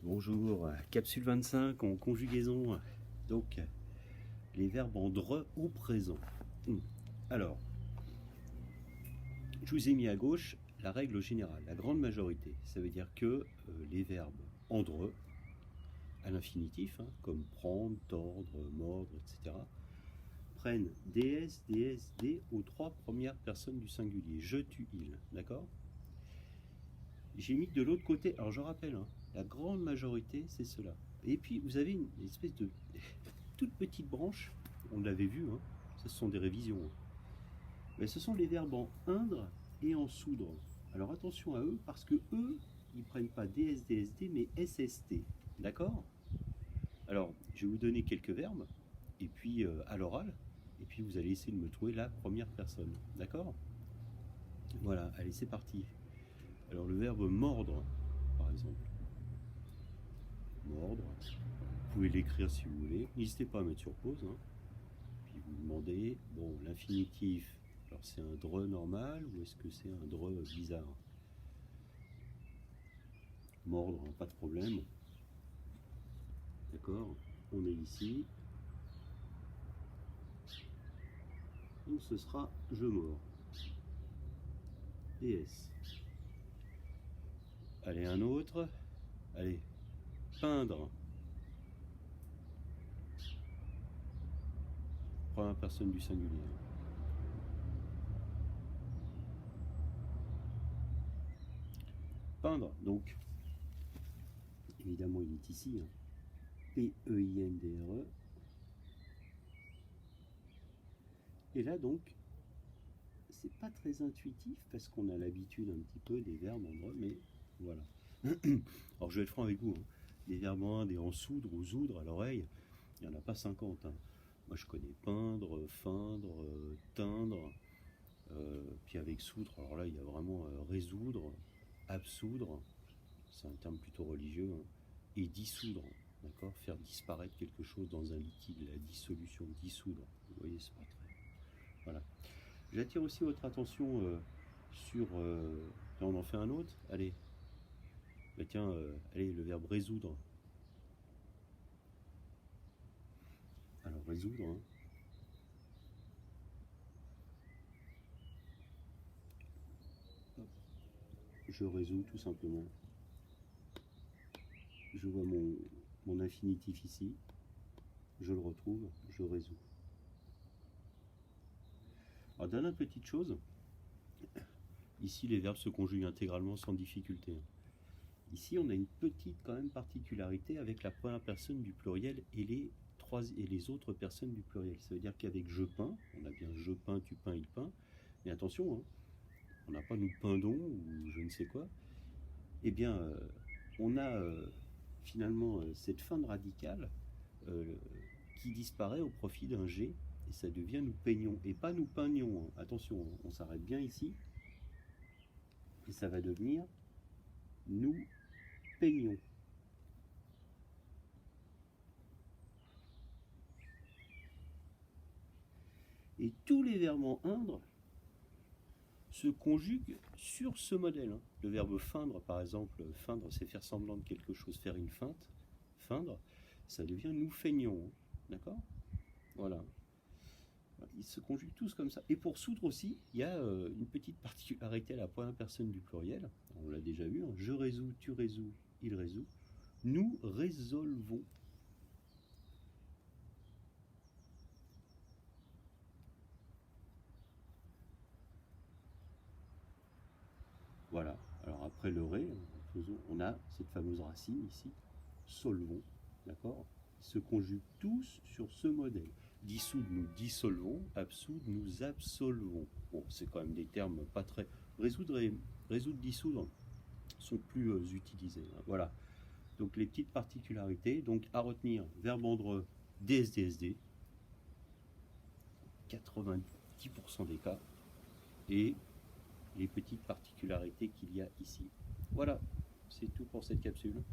Bonjour, capsule 25 en conjugaison. Donc, les verbes en dre au présent. Alors, je vous ai mis à gauche la règle générale, la grande majorité. Ça veut dire que les verbes en dre, à l'infinitif, comme prendre, tordre, mordre, etc., prennent ds, ds, d aux trois premières personnes du singulier. Je, tu, il. D'accord ? J'ai mis de l'autre côté, alors je rappelle, la grande majorité, c'est cela. Et puis, vous avez une espèce de toute petite branche, on l'avait vu, ce sont des révisions. Mais ce sont les verbes en indre et en soudre. Alors attention à eux, parce que eux, ils ne prennent pas ds, dsd, mais sst. D'accord ? Alors, je vais vous donner quelques verbes, et puis à l'oral, et puis vous allez essayer de me trouver la première personne. D'accord ? Voilà, allez, c'est parti. Alors, le verbe mordre, par exemple. Mordre. Vous pouvez l'écrire si vous voulez. N'hésitez pas à mettre sur pause. Puis vous demandez, bon, l'infinitif, alors c'est un dre normal ou est-ce que c'est un dre bizarre ? Mordre, pas de problème. D'accord ? On est ici. Donc ce sera je mords. ES. Allez, un autre. Allez, peindre. Première personne du singulier. Peindre, donc, évidemment il est ici. P-E-I-N-D-R-E. Et là donc, c'est pas très intuitif parce qu'on a l'habitude un petit peu des verbes en dre, mais voilà. Alors je vais être franc avec vous, des verbes en indre et en soudre ou zoudre à l'oreille, il n'y en a pas 50. Moi je connais peindre, feindre, teindre, puis avec soudre, alors là il y a vraiment résoudre, absoudre, c'est un terme plutôt religieux, et dissoudre, d'accord, faire disparaître quelque chose dans un liquide, la dissolution, dissoudre, vous voyez, c'est pas très... Voilà. J'attire aussi votre attention sur... là on en fait un autre, allez. Bah tiens, allez, le verbe résoudre. Alors résoudre, je résous tout simplement. Je vois mon infinitif ici, je le retrouve, je résous. Alors dernière petite chose, ici les verbes se conjuguent intégralement sans difficulté. Ici on a une petite quand même particularité avec la première personne du pluriel et les autres personnes du pluriel. Ça veut dire qu'avec je peins, on a bien je peins, tu peins, il peint, mais attention, on n'a pas nous peindons ou je ne sais quoi. Eh bien, on a finalement cette fin de radicale qui disparaît au profit d'un G, et ça devient nous peignons, et pas nous peignons. Attention, on s'arrête bien ici, et ça va devenir nous peignons. Et tous les verbes en indre se conjuguent sur ce modèle. Le verbe feindre, par exemple, feindre, c'est faire semblant de quelque chose, faire une feinte. Feindre, ça devient nous feignons. D'accord ? Voilà. Ils se conjuguent tous comme ça. Et pour soudre aussi, il y a une petite particularité à la première personne du pluriel. On l'a déjà vu. Je résous, tu résous, il résout. Nous résolvons. Voilà. Alors après le ré, on a cette fameuse racine ici. Solvons. D'accord ? Ils se conjuguent tous sur ce modèle. Dissoudre, nous dissolvons. Absoudre, nous absolvons. Bon, c'est quand même des termes pas très... Résoudre, dissoudre sont plus utilisés. Voilà. Donc les petites particularités. Donc à retenir, verbe en dre, DSDSD, 90% des cas. Et les petites particularités qu'il y a ici. Voilà, c'est tout pour cette capsule.